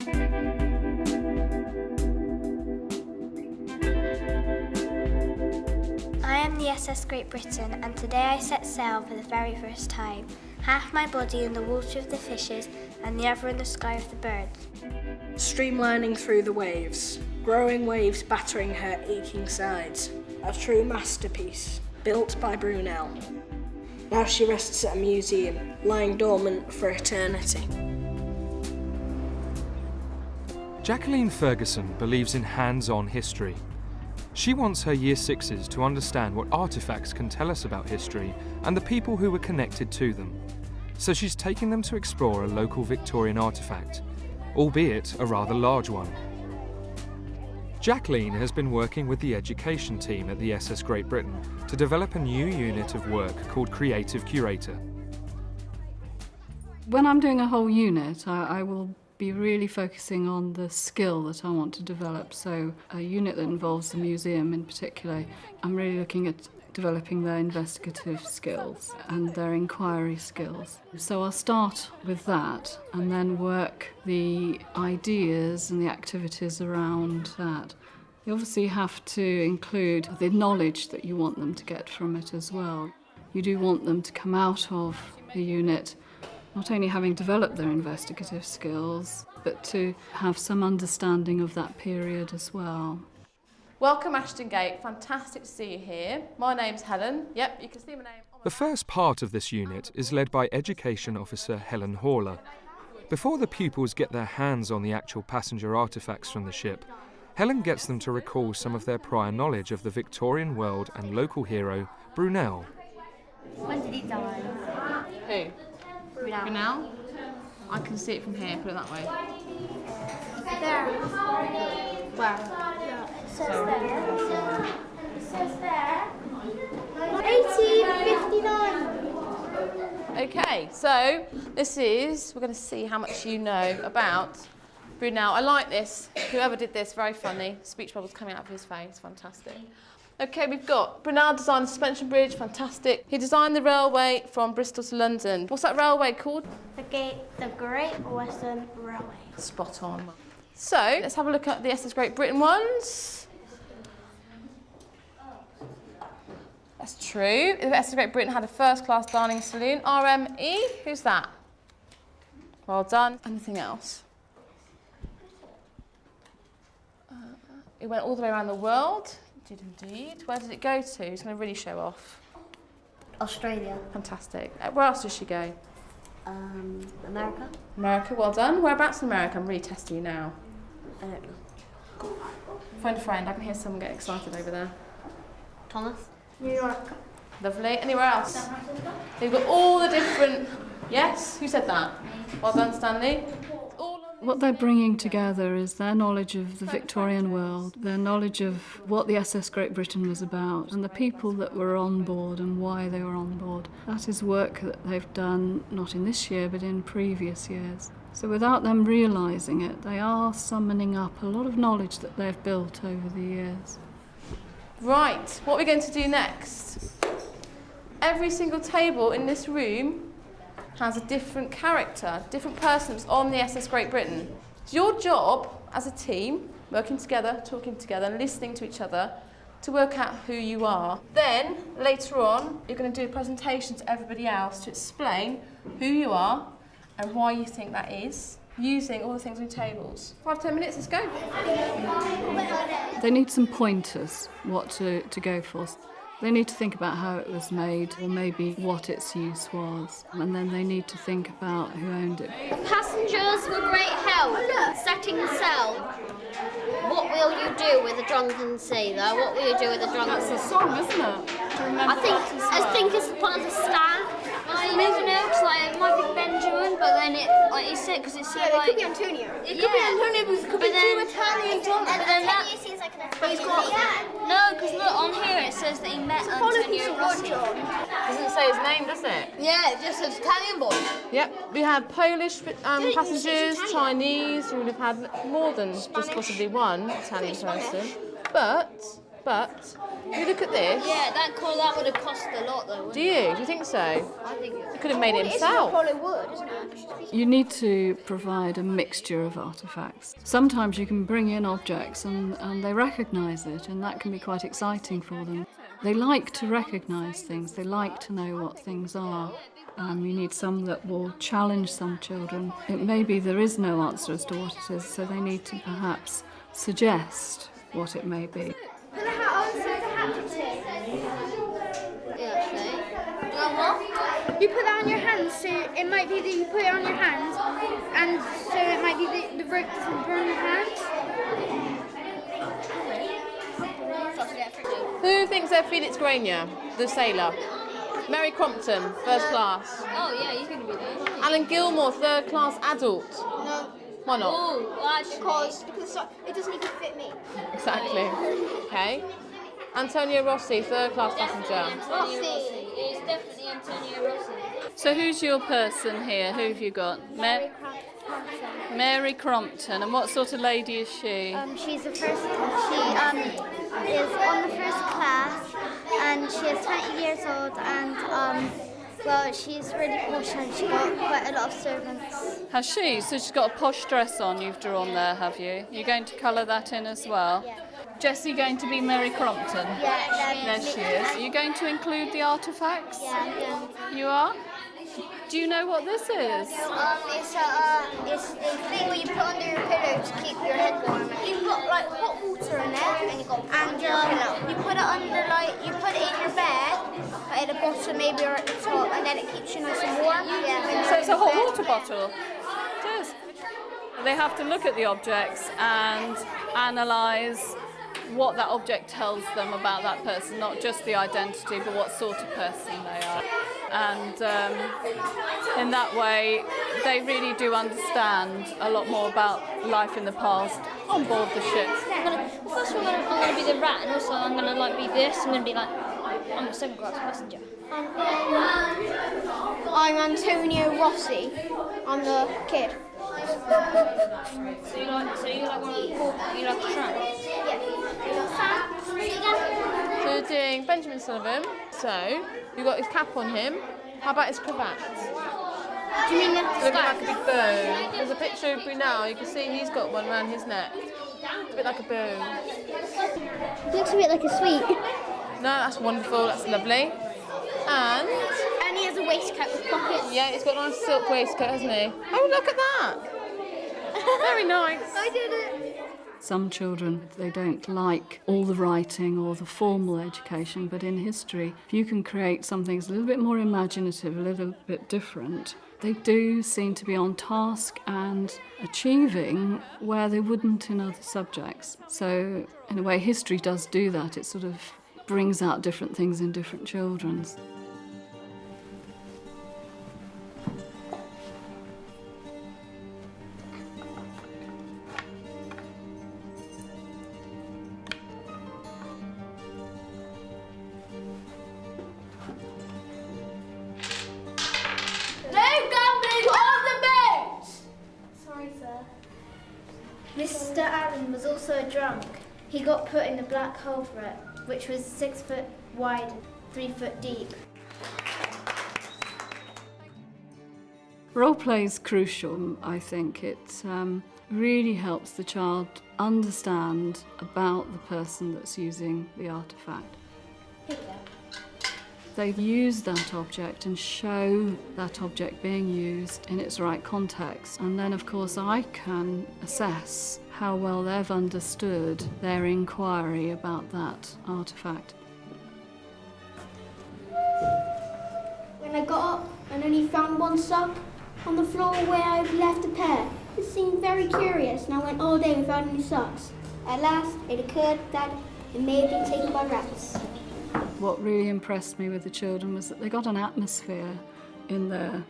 I am the SS Great Britain, and today I set sail for the very first time. Half my body in the water of the fishes and the other in the sky of the birds. Streamlining through the waves, growing waves battering her aching sides. A true masterpiece, built by Brunel. Now she rests at a museum, lying dormant for eternity. Jacqueline Ferguson believes in hands-on history. She wants her Year 6s to understand what artefacts can tell us about history and the people who were connected to them. So she's taking them to explore a local Victorian artefact, albeit a rather large one. Jacqueline has been working with the education team at the SS Great Britain to develop a new unit of work called Creative Curator. When I'm doing a whole unit, I will be really focusing on the skill that I want to develop. So a unit that involves the museum in particular, I'm really looking at developing their investigative skills and their inquiry skills. So I'll start with that and then work the ideas and the activities around that. You obviously have to include the knowledge that you want them to get from it as well. You do want them to come out of the unit not only having developed their investigative skills, but to have some understanding of that period as well. Welcome Ashton Gate, fantastic to see you here. My name's Helen. Yep, you can see my name. The first part of this unit is led by Education Officer Helen Horler. Before the pupils get their hands on the actual passenger artefacts from the ship, Helen gets them to recall some of their prior knowledge of the Victorian world and local hero, Brunel. When did he die? Who? Brunel? I can see it from here, put it that way. There. Where? It says there. It says there. 1859. Okay, so we're going to see how much you know about Brunel. I like this. Whoever did this, very funny. Speech bubbles coming out of his face, fantastic. Okay, we've got Brunel designed the suspension bridge, fantastic. He designed the railway from Bristol to London. What's that railway called? The Great Western Railway. Spot on. So, let's have a look at the SS Great Britain ones. That's true. The SS Great Britain had a first-class dining saloon. RME, who's that? Well done. Anything else? It went all the way around the world. Did indeed. Where did it go to? It's going to really show off. Australia. Fantastic. Where else did she go? America. America, well done. Whereabouts in America? I'm really testing you now. I don't know. Phone a friend. I can hear someone get excited over there. Thomas. New York. Lovely. Anywhere else? They've got all the different... Yes? Who said that? Well done, Stanley. What they're bringing together is their knowledge of the Victorian world, their knowledge of what the SS Great Britain was about, and the people that were on board and why they were on board. That is work that they've done not in this year, but in previous years. So without them realising it, they are summoning up a lot of knowledge that they've built over the years. Right, what are we going to do next? Every single table in this room has a different character, different person that's on the SS Great Britain. It's your job as a team, working together, talking together, and listening to each other to work out who you are. Then, later on, you're going to do a presentation to everybody else to explain who you are and why you think that is, using all the things on your tables. 5-10 minutes, let's go. They need some pointers what to go for. They need to think about how it was made, or maybe what its use was, and then they need to think about who owned it. Passengers were great help. Setting sail. What will you do with a drunken sailor? What will you do with a drunken sailor? It's a song, isn't it? I think it's one of the staff. I don't know, because it might be Benjamin, but then you see it because it's like... It could be Antonio. It could be Antonio, because it could be two Italian drunks. But then Antonio seems like an Italian. No, because look, on here it says that he met Antonio Rossi. Doesn't say his name, does it? Yeah, it just says Italian boy. Yep, we had Polish passengers, Chinese, we would have had more than just possibly one Italian person. But But if you look at this, Yeah, that would have cost a lot though. do you? Do you think so? I think He could have made it himself. wood, isn't it? You need to provide a mixture of artefacts. Sometimes you can bring in objects and they recognise it, and that can be quite exciting for them. They like to recognise things, they like to know what things are. You need some that will challenge some children. It may be there is no answer as to what it is, so they need to perhaps suggest what it may be. Put the hat on so the hat fits in. Yeah, actually. You know what? You put that on your hands, so it might be that you put it on your hands, and so it might be that the rope doesn't burn your hands. Who thinks they're Felix Granger, the sailor? Mary Crompton, first class. Oh yeah, he's going to be there. Alan Gilmore, third class adult. No. Why not? Oh, Because it doesn't even fit me. Exactly. Okay. Antonio Rossi, third class passenger. Rossi. It's definitely Antonio Rossi. So who's your person here? Who have you got? Mary Crompton. And what sort of lady is she? She's the first. She is on the first class, and she is 20 years old, and well, she's really posh, and she's got quite a lot of servants. Has she? So she's got a posh dress on you've drawn there, have you? You're going to colour that in as well? Yeah. Jessie going to be Mary Crompton? Yeah, There she is. Are you going to include the artefacts? Yeah. You are? Do you know what this is? It's the thing where you put under your pillow to keep your head warm. You put like hot water in it, and you put it under you put it in your bed, at the bottom maybe or at the top, and then it keeps you nice and warm. Yeah. So it's a hot water bottle? It is. They have to look at the objects and analyse what that object tells them about that person, not just the identity, but what sort of person they are. And in that way, they really do understand a lot more about life in the past on board the ship. First one, I'm going to be the rat, and also I'm going to like be this. I'm going to be like, I'm a second class passenger. I'm Antonio Rossi. I'm the kid. So you like one of the poor, you like a tramp? So we're doing Benjamin Sullivan. So you've got his cap on him. How about his cravat? Do you mean the Looking like a big bow. There's a picture of Brunel. You can see he's got one around his neck. It's a bit like a bow. Looks a bit like a sweet. No, that's wonderful. That's lovely. And And he has a waistcoat with pockets. yeah, he's got a nice silk waistcoat, hasn't he? Oh, look at that. Very nice. I did it. Some children, they don't like all the writing or the formal education, but in history, if you can create something that's a little bit more imaginative, a little bit different, they do seem to be on task and achieving where they wouldn't in other subjects. So, in a way, history does do that. It sort of brings out different things in different children. Mr. Allen was also a drunk. He got put in a black hole for it, which was 6 foot wide, 3 foot deep. Role play is crucial, I think. It really helps the child understand about the person that's using the artefact. They use that object and show that object being used in its right context. And then, of course, I can assess how well they've understood their inquiry about that artefact. When I got up and only found one sock on the floor where I'd left a pair, it seemed very curious, and I went all day without any socks. At last, it occurred that it may have been taken by rats. What really impressed me with the children was that they got an atmosphere in there,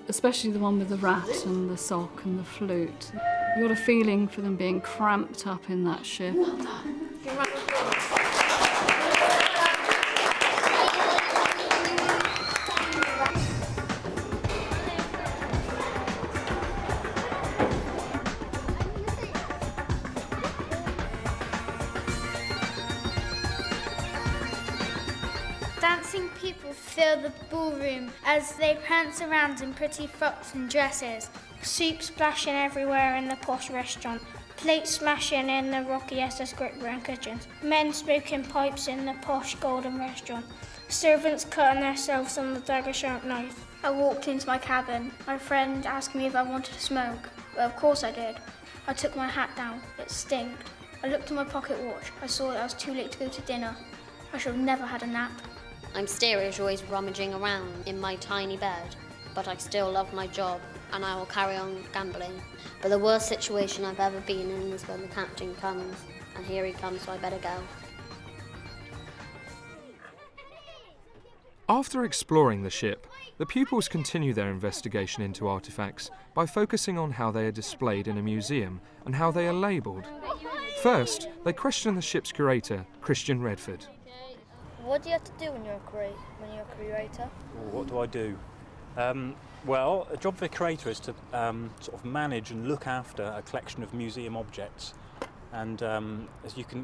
especially the one with the rat and the sock and the flute. You got a feeling for them being cramped up in that ship. Dancing people fill the ballroom as they prance around in pretty frocks and dresses. Soup splashing everywhere in the posh restaurant. Plates smashing in the rocky SS Great Britain kitchens. Men smoking pipes in the posh golden restaurant. Servants cutting themselves on the dagger sharp knife. I walked into my cabin. My friend asked me if I wanted to smoke. Well, of course I did. I took my hat down. It stinked. I looked at my pocket watch. I saw that I was too late to go to dinner. I should have never had a nap. I'm steerage, always rummaging around in my tiny bed, but I still love my job and I will carry on gambling. But the worst situation I've ever been in is when the captain comes, and here he comes, so I better go. After exploring the ship, the pupils continue their investigation into artefacts by focusing on how they are displayed in a museum and how they are labelled. First, they question the ship's curator, Christian Redford. What do you have to do when you're a curator? What do I do? Well, a job for a curator is to sort of manage and look after a collection of museum objects. And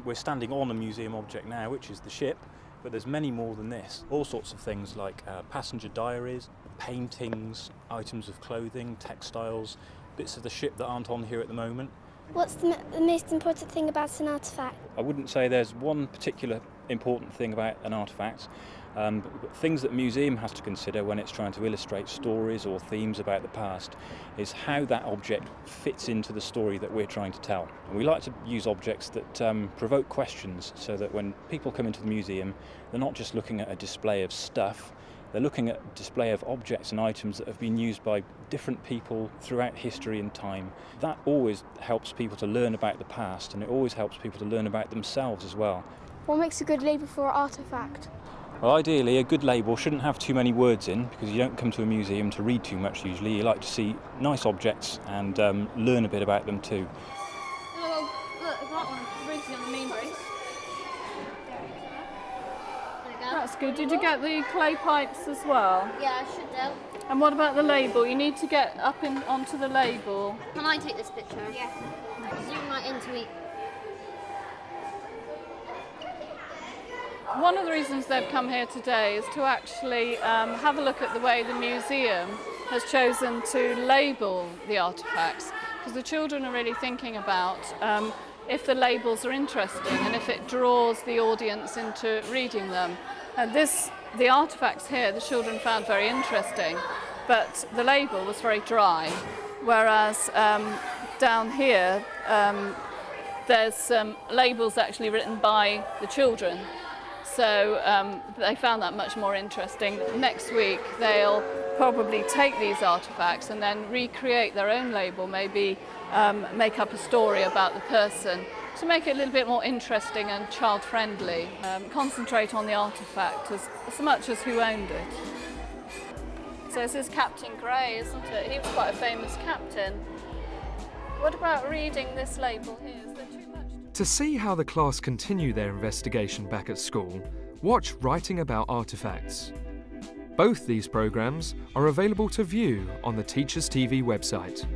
we're standing on a museum object now, which is the ship, but there's many more than this. All sorts of things like passenger diaries, paintings, items of clothing, textiles, bits of the ship that aren't on here at the moment. What's the most important thing about an artefact? I wouldn't say there's one particular important thing about an artefact, but things that a museum has to consider when it's trying to illustrate stories or themes about the past is how that object fits into the story that we're trying to tell. And we like to use objects that provoke questions, so that when people come into the museum, they're not just looking at a display of stuff, they're looking at a display of objects and items that have been used by different people throughout history and time. That always helps people to learn about the past, and it always helps people to learn about themselves as well. What makes a good label for an artefact? Well, ideally, a good label shouldn't have too many words in, because you don't come to a museum to read too much usually. You like to see nice objects and learn a bit about them too. Oh, look, I've got one. Briefly on the main brace. That's good. Did you get the clay pipes as well? Yeah, I should do. And what about the label? You need to get up onto the label. Can I take this picture? Yeah. Zoom right into it. One of the reasons they've come here today is to actually have a look at the way the museum has chosen to label the artefacts, because the children are really thinking about if the labels are interesting and if it draws the audience into reading them. And the artefacts here the children found very interesting, but the label was very dry, whereas down here there's some labels actually written by the children. So they found that much more interesting. Next week they'll probably take these artefacts and then recreate their own label, maybe make up a story about the person to make it a little bit more interesting and child-friendly. Concentrate on the artefact as much as who owned it. So this is Captain Grey, isn't it? He was quite a famous captain. What about reading this label here? Is there too much? To see how the class continue their investigation back at school, watch Writing About Artefacts. Both these programmes are available to view on the Teachers TV website.